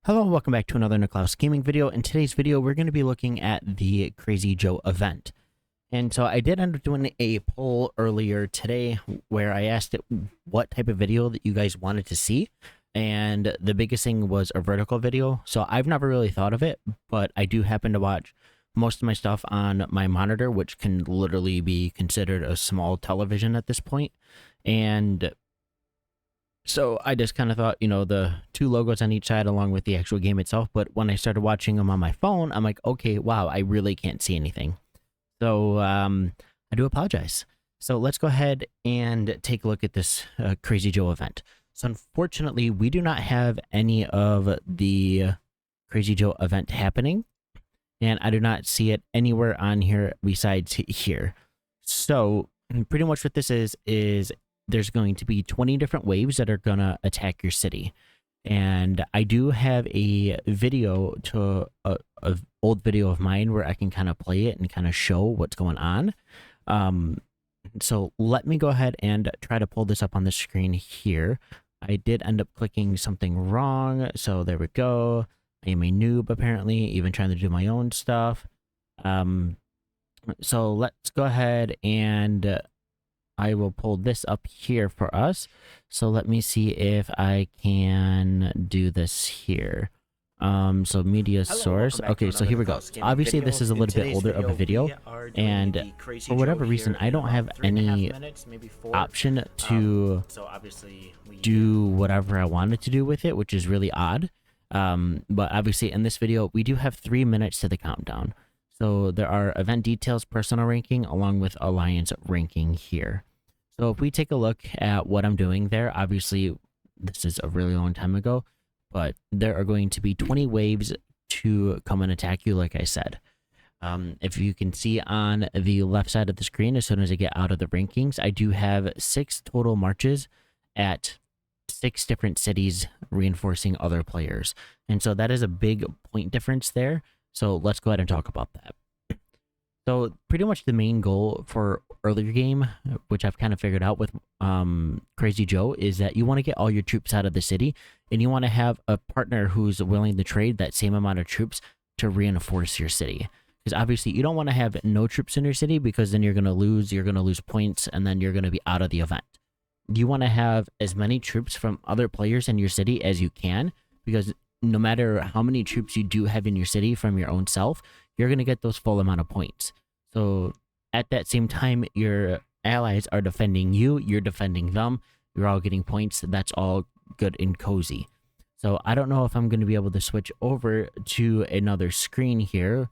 Hello and welcome back to another Niklaus Gaming video. In today's video, we're going to be looking at the Crazy Joe event. And so I did end up doing a poll earlier today where I asked it what type of video that you guys wanted to see. And the biggest thing was a vertical video. So I've never really thought of it, but I do happen to watch most of my stuff on my monitor, which can literally be considered a small television at this point. And so I just kind of thought, you know, the two logos on each side along with the actual game itself. But when I started watching them on my phone, I'm like, okay, wow, I really can't see anything. So I do apologize. So let's go ahead and take a look at this Crazy Joe event. So unfortunately, we do not have any of the Crazy Joe event happening. And I do not see it anywhere on here besides here. So pretty much what this is there's going to be 20 different waves that are going to attack your city. And I do have a video to a old video of mine where I can kind of play it and kind of show what's going on. So let me go ahead and try to pull this up on the screen here. I did end up clicking something wrong. So there we go. I am a noob apparently, even trying to do my own stuff. So let's go ahead and I will pull this up here for us. So let me see if I can do this here. So media source. Okay, so here we go. Obviously, this is a little bit older of a video, and for whatever reason, I don't have any option to do whatever I wanted to do with it, which is really odd. But obviously, in this video, we do have 3 minutes to the countdown. So there are event details, personal ranking, along with alliance ranking here. So if we take a look at what I'm doing there, obviously this is a really long time ago, but there are going to be 20 waves to come and attack you, like I said. If you can see on the left side of the screen, as soon as I get out of the rankings, I do have 6 total marches at 6 different cities reinforcing other players. And so that is a big point difference there. So let's go ahead and talk about that. So pretty much the main goal for earlier game, which I've kind of figured out with Crazy Joe, is that you want to get all your troops out of the city, and you want to have a partner who's willing to trade that same amount of troops to reinforce your city. Because obviously you don't want to have no troops in your city, because then you're going to lose points, and then you're going to be out of the event. You want to have as many troops from other players in your city as you can, because no matter how many troops you do have in your city from your own self, you're going to get those full amount of points. So at that same time, your allies are defending you, you're defending them, you're all getting points. That's all good and cozy. So I don't know if I'm going to be able to switch over to another screen here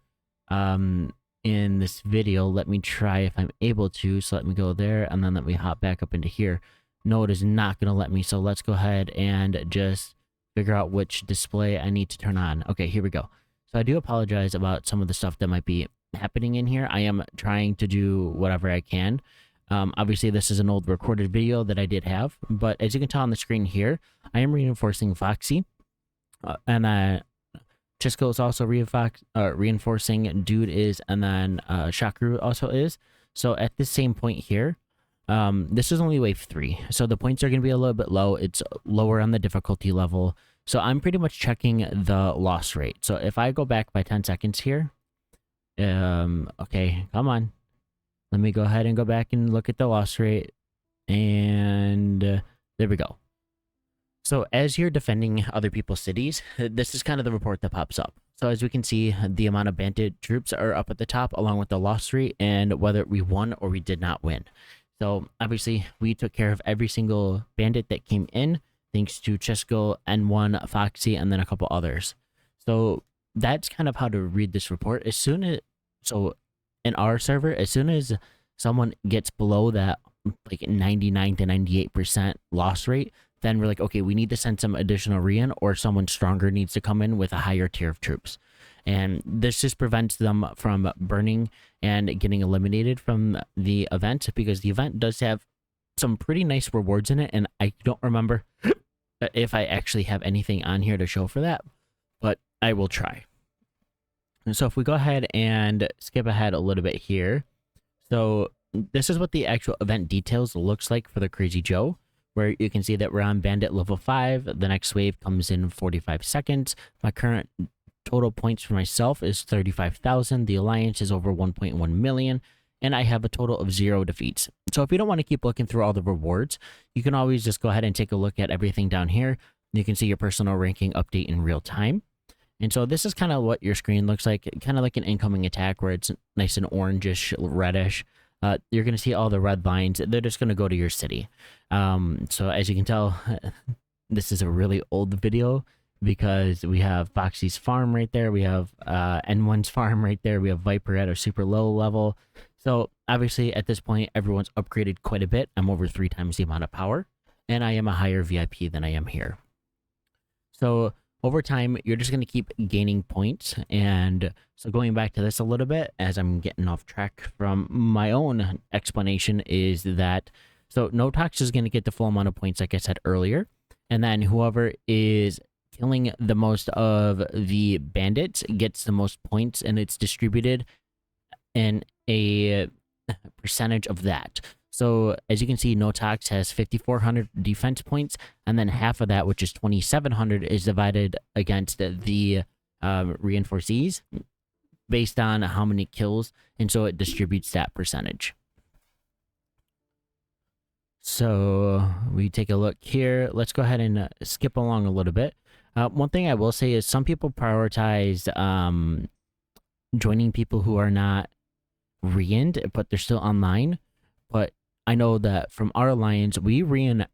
in this video. Let me try if I'm able to. So let me go there, and then let me hop back up into here. No, it is not going to let me. So let's go ahead and just figure out which display I need to turn on. Okay, here we go. So I do apologize about some of the stuff that might be happening in here. I am trying to do whatever I can. Obviously, this is an old recorded video that I did have, but as you can tell on the screen here, I am reinforcing Foxy, and Chisco is also reinforcing, Dude is, and then Shakru also is. So at this same point here, this is only wave 3, so the points are going to be a little bit low. It's lower on the difficulty level, so I'm pretty much checking the loss rate. So if I go back by 10 seconds here, okay, come on, let me go ahead and go back and look at the loss rate, and there we go. So as you're defending other people's cities, this is kind of the report that pops up. So as we can see, the amount of bandit troops are up at the top, along with the loss rate and whether we won or we did not win. So obviously we took care of every single bandit that came in, thanks to Chisco, N1, Foxy, and then a couple others. So that's kind of how to read this report. So in our server, as soon as someone gets below that like 99 to 98% loss rate, then we're like, okay, we need to send some additional re-in, or someone stronger needs to come in with a higher tier of troops. And this just prevents them from burning and getting eliminated from the event, because the event does have some pretty nice rewards in it, and I don't remember if I actually have anything on here to show for that, but I will try. And so if we go ahead and skip ahead a little bit here, so this is what the actual event details looks like for the Crazy Joe. where you can see that we're on bandit level 5. The next wave comes in 45 seconds. My current total points for myself is 35,000. The alliance is over 1.1 million. And I have a total of 0 defeats. So if you don't want to keep looking through all the rewards, you can always just go ahead and take a look at everything down here. You can see your personal ranking update in real time. And so this is kind of what your screen looks like, kind of like an incoming attack where it's nice and orangish, reddish. You're going to see all the red lines. They're just going to go to your city. So as you can tell, this is a really old video because we have Foxy's farm right there. We have N1's farm right there. We have Viper at a super low level. So obviously at this point, everyone's upgraded quite a bit. I'm over 3 times the amount of power, and I am a higher VIP than I am here. So over time, you're just going to keep gaining points. And so going back to this a little bit, as I'm getting off track from my own explanation, is that so Notox is going to get the full amount of points, like I said earlier. And then whoever is killing the most of the bandits gets the most points, and it's distributed in a percentage of that. So as you can see, Notox has 5,400 defense points, and then half of that, which is 2,700, is divided against the reinforcees based on how many kills, and so it distributes that percentage. So we take a look here. Let's go ahead and skip along a little bit. One thing I will say is some people prioritize joining people who are not re-inned, but they're still online. But I know that from our alliance, we re-in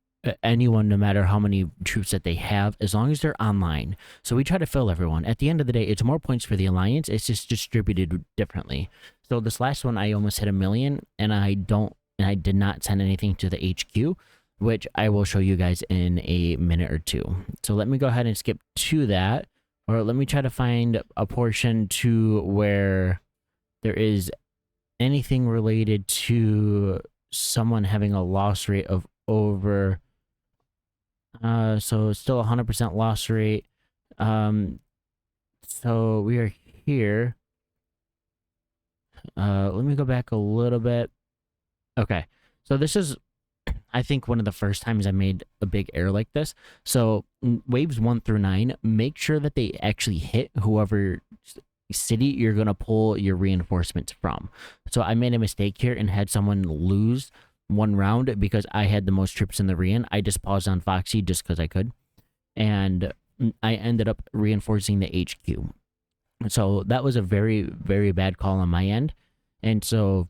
anyone no matter how many troops that they have, as long as they're online. So we try to fill everyone. At the end of the day, it's more points for the alliance. It's just distributed differently. So this last one, I almost hit 1 million, and I did not send anything to the HQ, which I will show you guys in a minute or two. So let me go ahead and skip to that, or let me try to find a portion to where there is anything related to someone having a loss rate of over so still 100% loss rate. So we are here. Let me go back a little bit. Okay, so this is, I think, one of the first times I made a big error like this. So waves 1 through 9, make sure that they actually hit whoever city you're going to pull your reinforcements from. So I made a mistake here and had someone lose 1 round because I had the most troops in the rein. I just paused on Foxy just because I could, and I ended up reinforcing the HQ. So that was a very, very bad call on my end. And so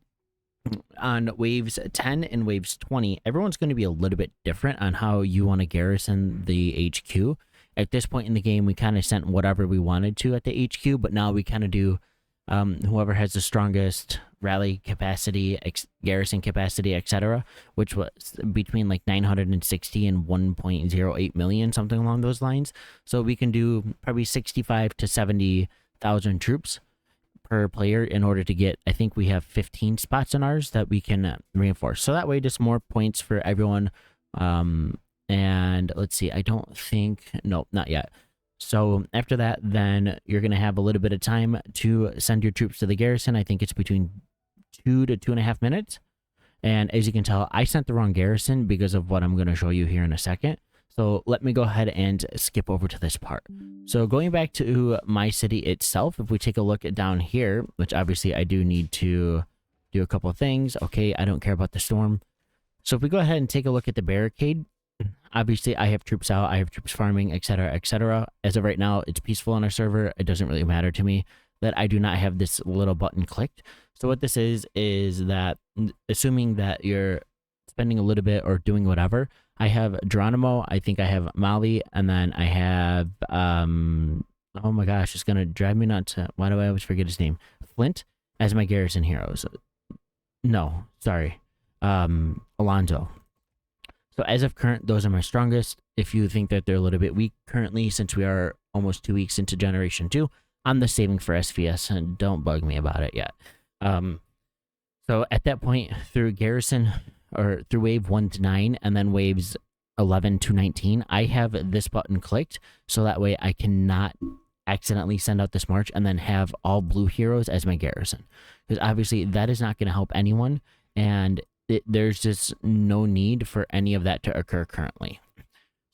on waves 10 and waves 20, everyone's going to be a little bit different on how you want to garrison the HQ. At this point in the game, we kind of sent whatever we wanted to at the HQ, but now we kind of do whoever has the strongest rally capacity, garrison capacity, etc., which was between like 960 and 1.08 million, something along those lines. So we can do probably 65 to 70,000 troops per player in order to get, I think we have 15 spots in ours that we can reinforce. So that way, just more points for everyone. And let's see, I don't think, no, not yet. So after that, then you're going to have a little bit of time to send your troops to the garrison. I think it's between 2 to 2.5 minutes. And as you can tell, I sent the wrong garrison because of what I'm going to show you here in a second. So let me go ahead and skip over to this part. So going back to my city itself, if we take a look at down here, which obviously I do need to do a couple of things. Okay, I don't care about the storm. So if we go ahead and take a look at the barricade, obviously I have troops out, I have troops farming, etc., etc. As of right now, it's peaceful on our server. It doesn't really matter to me that I do not have this little button clicked. So what this is that assuming that you're spending a little bit or doing whatever, I have Geronimo, I think I have Molly, and then I have, oh my gosh, it's going to drive me nuts. Why do I always forget his name? Flint as my garrison heroes. No, sorry. Alonzo. So as of current, those are my strongest. If you think that they're a little bit weak currently, since we are almost 2 weeks into Generation 2, I'm the saving for SVS, and don't bug me about it yet. So at that point, through garrison, or through wave 1 to 9, and then waves 11 to 19, I have this button clicked, so that way I cannot accidentally send out this march and then have all blue heroes as my garrison. Because obviously that is not going to help anyone, and there's just no need for any of that to occur currently.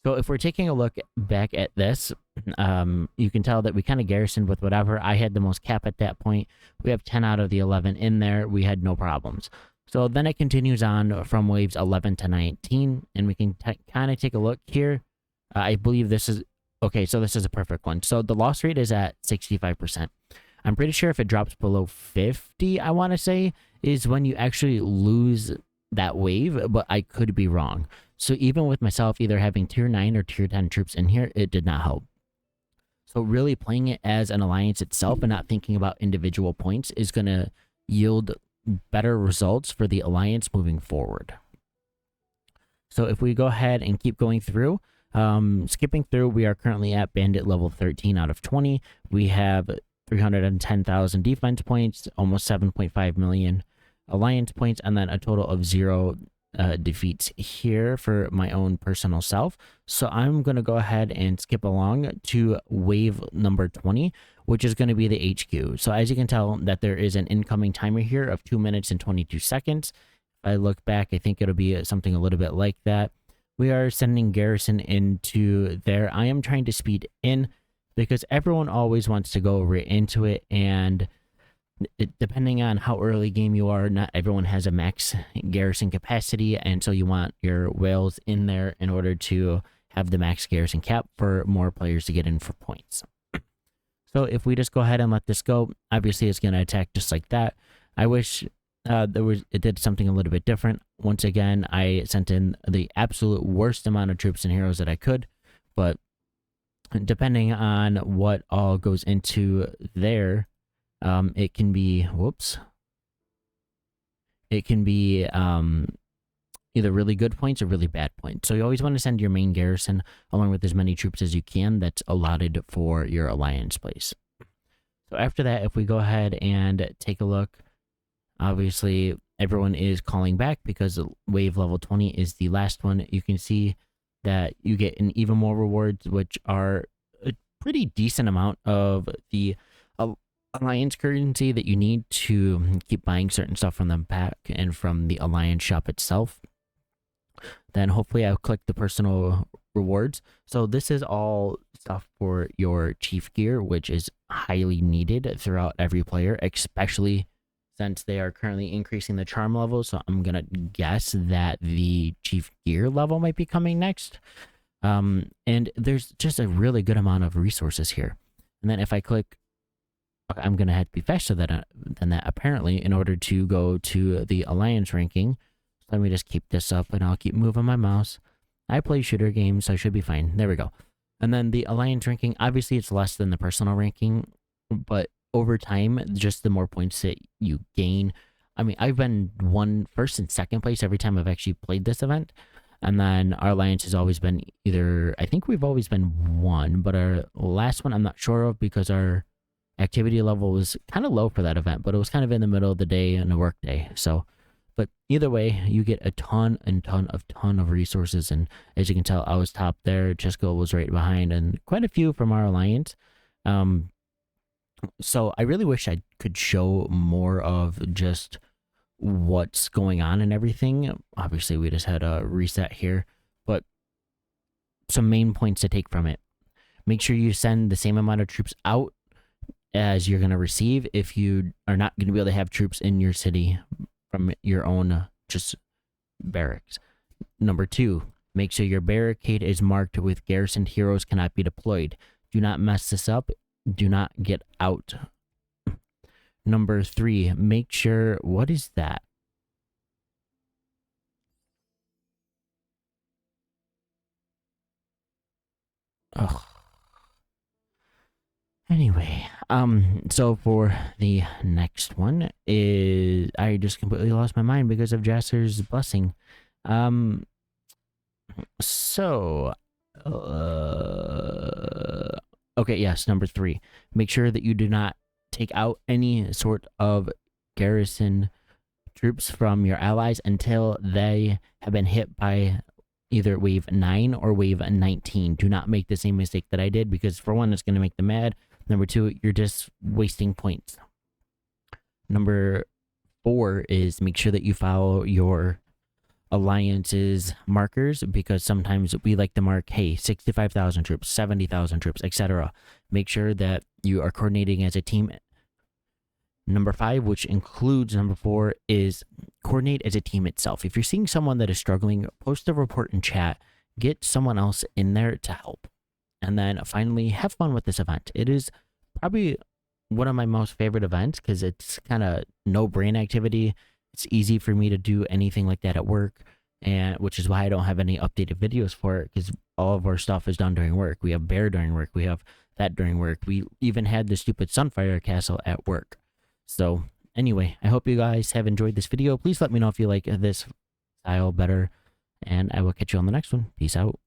So if we're taking a look back at this, you can tell that we kind of garrisoned with whatever. I had the most cap at that point. We have 10 out of the 11 in there. We had no problems. So then it continues on from waves 11 to 19, and we can kind of take a look here. I believe this is, okay, so this is a perfect one. So the loss rate is at 65%. I'm pretty sure if it drops below 50, I want to say, is when you actually lose that wave, but I could be wrong. So even with myself either having tier 9 or tier 10 troops in here, it did not help. So really playing it as an alliance itself and not thinking about individual points is going to yield better results for the alliance moving forward. So if we go ahead and keep going through, skipping through, we are currently at bandit level 13 out of 20. We have 310,000 defense points, almost 7.5 million alliance points, and then a total of 0 defeats here for my own personal self. So I'm going to go ahead and skip along to wave number 20, which is going to be the HQ. So as you can tell that there is an incoming timer here of 2 minutes and 22 seconds. If I look back, I think it'll be something a little bit like that. We are sending garrison into there. I am trying to speed in because everyone always wants to go right into it, and depending on how early game you are, not everyone has a max garrison capacity, and so you want your whales in there in order to have the max garrison cap for more players to get in for points. So if we just go ahead and let this go, obviously it's going to attack just like that. I wish it did something a little bit different. Once again, I sent in the absolute worst amount of troops and heroes that I could, but depending on what all goes into there, it can be, it can be either really good points or really bad points. So you always want to send your main garrison along with as many troops as you can that's allotted for your alliance place. So after that, if we go ahead and take a look, obviously everyone is calling back because wave level 20 is the last one. You can see that you get an even more rewards, which are a pretty decent amount of the alliance currency that you need to keep buying certain stuff from the pack and from the alliance shop itself. Then hopefully I'll click the personal rewards. So this is all stuff for your chief gear, which is highly needed throughout every player, especially since they are currently increasing the charm level. So I'm gonna guess that the chief gear level might be coming next. And there's just a really good amount of resources here. And then if I click, I'm gonna have to be faster than that apparently in order to go to the alliance ranking. Let me just keep this up and I'll keep moving my mouse. I play shooter games, so I should be fine. There we go. And then the alliance ranking, obviously it's less than the personal ranking, but over time, just the more points that you gain. I mean, I've been first and second place every time I've actually played this event. And then our alliance has always been either, I think we've always been 1, but our last one I'm not sure of because our activity level was kind of low for that event, but it was kind of in the middle of the day and a work day. So, but either way, you get a ton of resources. And as you can tell, I was top there. Chisco was right behind, and quite a few from our alliance. So I really wish I could show more of just what's going on and everything. Obviously, we just had a reset here, but some main points to take from it. Make sure you send the same amount of troops out as you're going to receive if you are not going to be able to have troops in your city from your own just barracks. Number 2, make sure your barricade is marked with garrisoned heroes cannot be deployed. Do not mess this up. Do not get out. Number 3, make sure, what is that? Ugh. Anyway, so for the next one is, I just completely lost my mind because of Jasser's blessing. Okay, yes, number 3. Make sure that you do not take out any sort of garrison troops from your allies until they have been hit by either wave 9 or wave 19. Do not make the same mistake that I did because for one, it's going to make them mad. Number 2, you're just wasting points. Number 4 is make sure that you follow your alliances markers, because sometimes we like to mark, hey, 65,000 troops, 70,000 troops, etc. Make sure that you are coordinating as a team. Number 5, which includes number 4, is coordinate as a team itself. If you're seeing someone that is struggling, post a report in chat, get someone else in there to help. And then finally, have fun with this event. It is probably one of my most favorite events because it's kind of no brain activity. It's easy for me to do anything like that at work, and which is why I don't have any updated videos for it, because all of our stuff is done during work. We have bear during work. We have that during work. We even had the stupid Sunfire Castle at work. So anyway, I hope you guys have enjoyed this video. Please let me know if you like this style better, and I will catch you on the next one. Peace out.